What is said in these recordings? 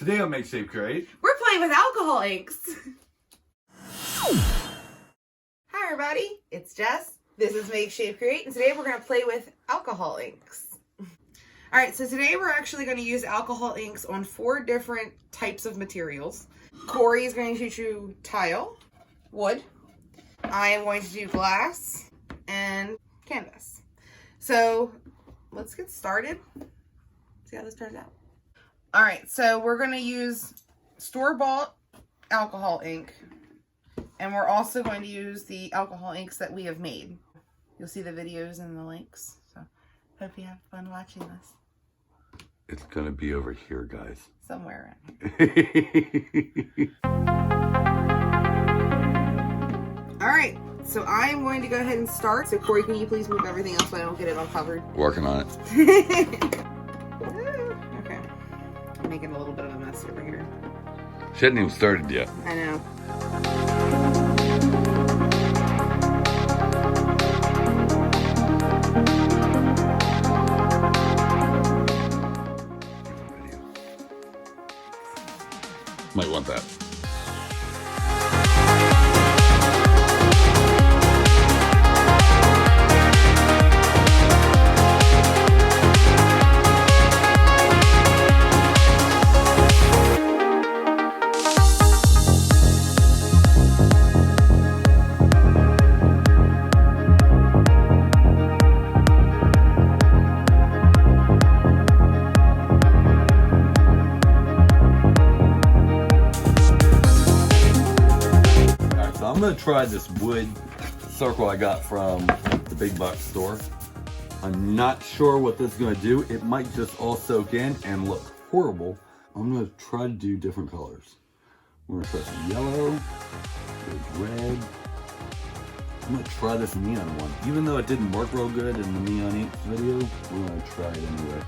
Today on Make Shape Create, we're playing with alcohol inks. Hi everybody, it's Jess. This is Make Shape Create, and today we're going to play with alcohol inks. Alright, so today we're actually going to use alcohol inks on 4 different types of materials. Cory is going to teach you tile, wood. I am going to do glass and canvas. So let's get started. See how this turns out. Alright, so we're going to use store-bought alcohol ink. And we're also going to use the alcohol inks that we have made. You'll see the videos and the links. So hope you have fun watching this. it's going to be over here, guys. Somewhere around here. Alright, so I'm going to go ahead and start. So Cory, can you please move everything else so I don't get it all covered? Working on it. Okay. I'm making a little bit of a mess over here. She hadn't even started yet. I know. Might want that. I'm gonna try this wood circle I got from the big box store. I'm not sure what this is gonna do. It might just all soak in and look horrible. I'm gonna try to do different colors. We're gonna try some yellow, there's red. I'm gonna try this neon one. Even though it didn't work real good in the neon ink video, we're gonna try it anyway.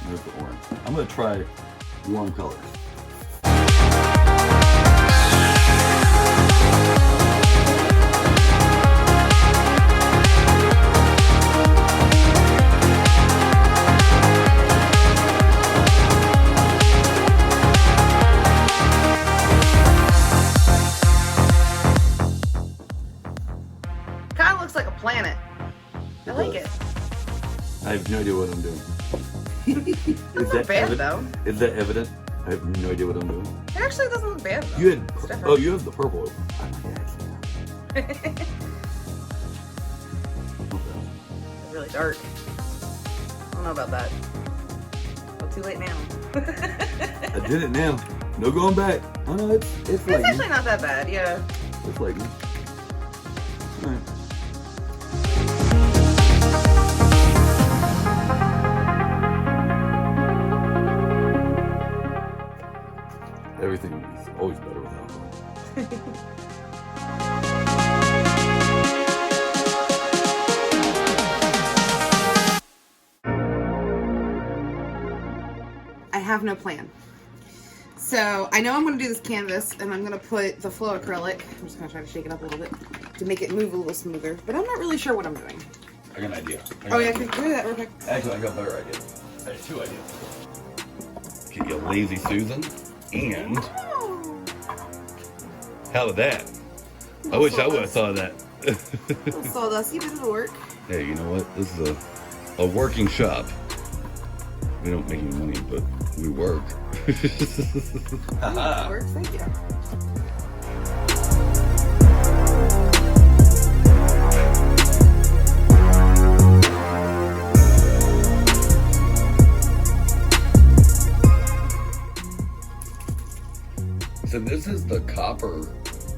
There's the orange. I'm gonna try warm colors. Kind of looks like a planet. I like it. I have no idea what I'm doing. It's not bad though. Is that evident? I have no idea what I'm doing. It actually doesn't look bad though. You had, different. oh, you have the purple. It's really dark. I don't know about that. Well, too late now. I did it now. No going back. Oh no, it's It's lightning. actually not that bad, yeah. It's lightning. All right. Everything is always better with alcohol. I have no plan. So I know I'm going to do this canvas and I'm going to put the flow acrylic. I'm just going to try to shake it up a little bit to make it move a little smoother. But I'm not really sure what I'm doing. I got an idea. Oh yeah, can you do that real quick? Actually, I got a better idea. I have 2 ideas. Get you a lazy Susan and how about that? I wish I would have thought of that. Little sawdusty, but it'll work. Hey, you know what? This is a working shop. We don't make any money, but we work. It works, thank you. So this is the copper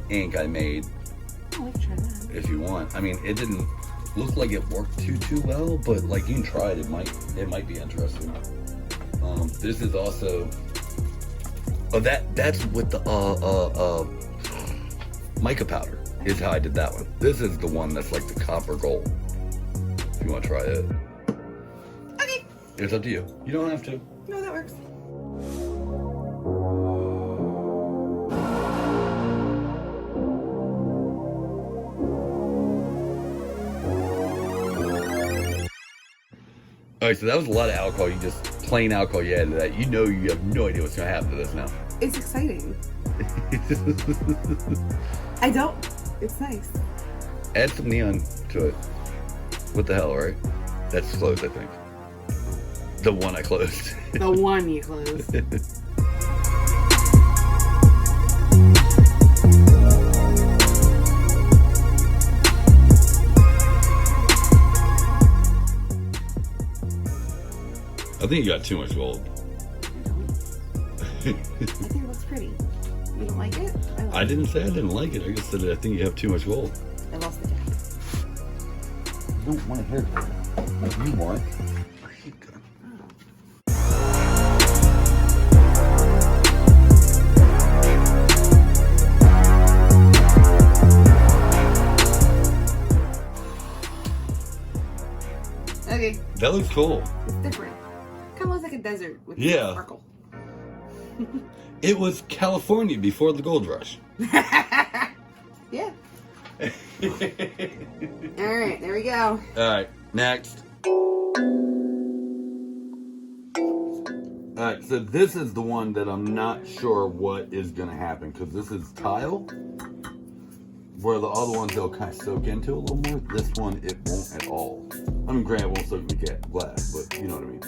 ink I made, Oh, we can try that. if you want. I mean, it didn't look like it worked too well, but like you can try it. It might be interesting. This is also, oh, that's with the mica powder is how I did that one. This is the one that's like the copper gold. If you want to try it, Okay. it's up to you. You don't have to. No, that works. All right, so that was a lot of alcohol you just plain alcohol you add to that, you know you have no idea what's going to happen to this now. It's exciting. I don't. It's nice. Add some neon to it. What the hell, right? That's closed, I think. The one I closed. The one you closed. I think you got too much gold. I think it looks pretty. You don't like it? I didn't say I didn't like it. I just said I think you have too much gold. I lost the jacket. You don't want a haircut. What you want? A haircut. Okay. That looks cool. It's different. Kind of looks like a desert with sparkle. It was California before the gold rush. Yeah. All right, there we go. All right, next. All right, so this is the one that I'm not sure what is going to happen because this is tile, where the other ones they'll kind of soak into a little more. This one, it won't at all. I mean, granted, it won't soak in the glass, but you know what I mean.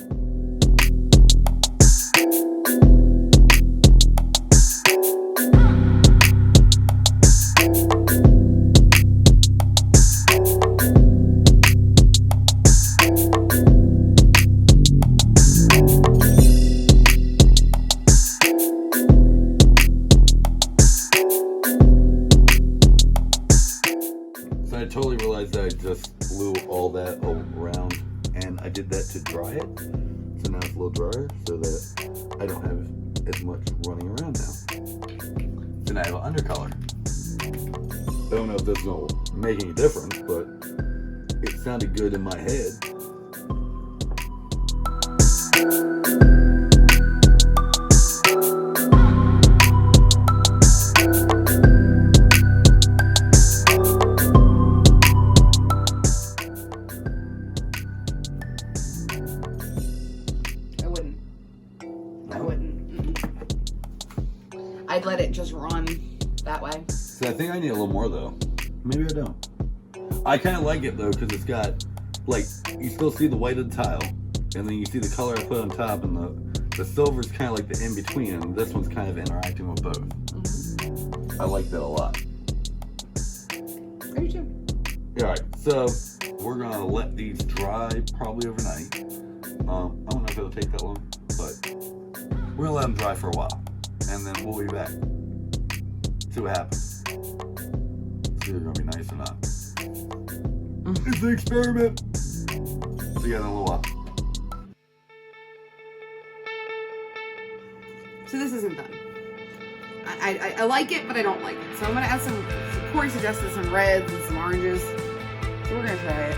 I totally realized that I just blew all that around, and I did that to dry it. So now it's a little drier, so that I don't have as much running around now. So now I have an undercolor. I don't know if this is going to make any difference, but it sounded good in my head. I'd let it just run that way. See, I think I need a little more though. Maybe I don't. I kind of like it though because it's got, like, you still see the white of the tile, and then you see the color I put on top, and the silver's kind of like the in between, and this one's kind of interacting with both. Mm-hmm. I like that a lot. I do too. All right, so we're gonna let these dry probably overnight. I don't know if it'll take that long, but we're gonna let them dry for a while. And then we'll be back. See what happens. See if they're gonna be nice or not. It's an experiment. See you in a little while. So this isn't done. I like it, but I don't like it. So I'm gonna add some. Cory suggested some reds and some oranges. So we're gonna try it.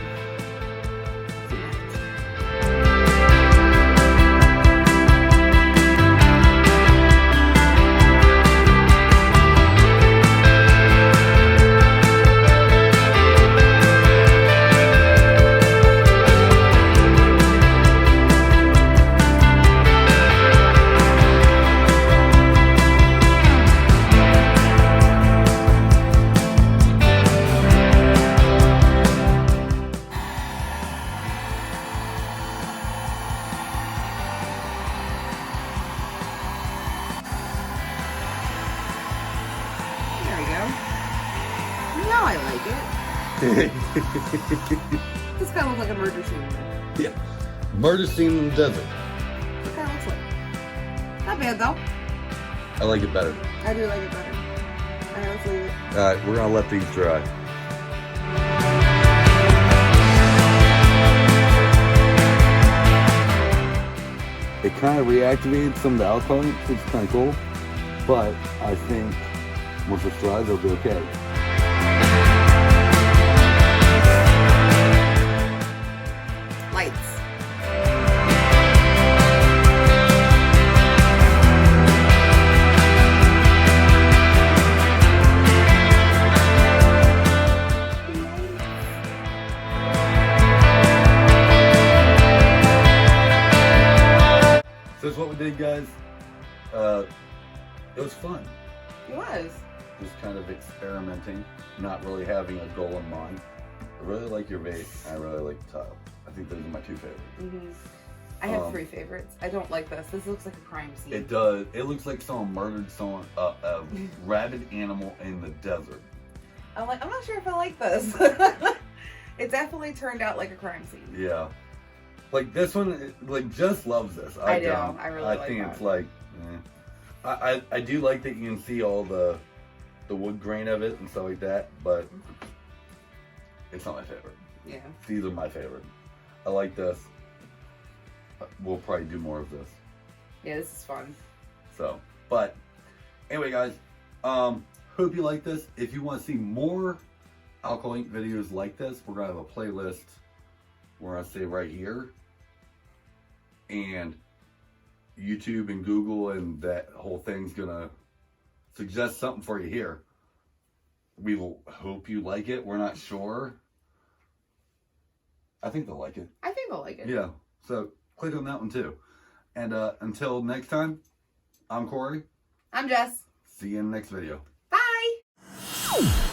Now I like it. This kind of looks like a murder scene. Yeah. Murder scene in the desert. What kind of looks like? Not bad though. I like it better. I do like it better. Alright, let's leave it. Alright, we're gonna let these dry. It kind of reactivated some of the alcohol, so it's kind of cool. But I think once it's dry, they'll be okay. Lights. today, guys. It was fun. It was. Just kind of experimenting, not really having a goal in mind. I really like your vase. I really like the tile. I think those are my two favorites. Mm-hmm. I have three favorites. I don't like this. This looks like a crime scene. It does. It looks like someone murdered someone, a rabid animal in the desert. I'm not sure if I like this. It definitely turned out like a crime scene. Yeah. Like this one, like Jess loves this. I do. I really like think that. it's like, I do like that you can see all the wood grain of it and stuff like that, but it's not my favorite. Yeah. These are my favorite. I like this. We'll probably do more of this. Yeah, this is fun. So, but anyway, guys, hope you like this. If you want to see more alcohol ink videos like this, we're gonna have a playlist. We're gonna say right here, and YouTube and Google and that whole thing's gonna suggest something for you here. We will hope you like it. We're not sure. I think they'll like it. I think they'll like it. Yeah. So click on that one too. And until next time, I'm Cory. I'm Jess. See you in the next video. Bye.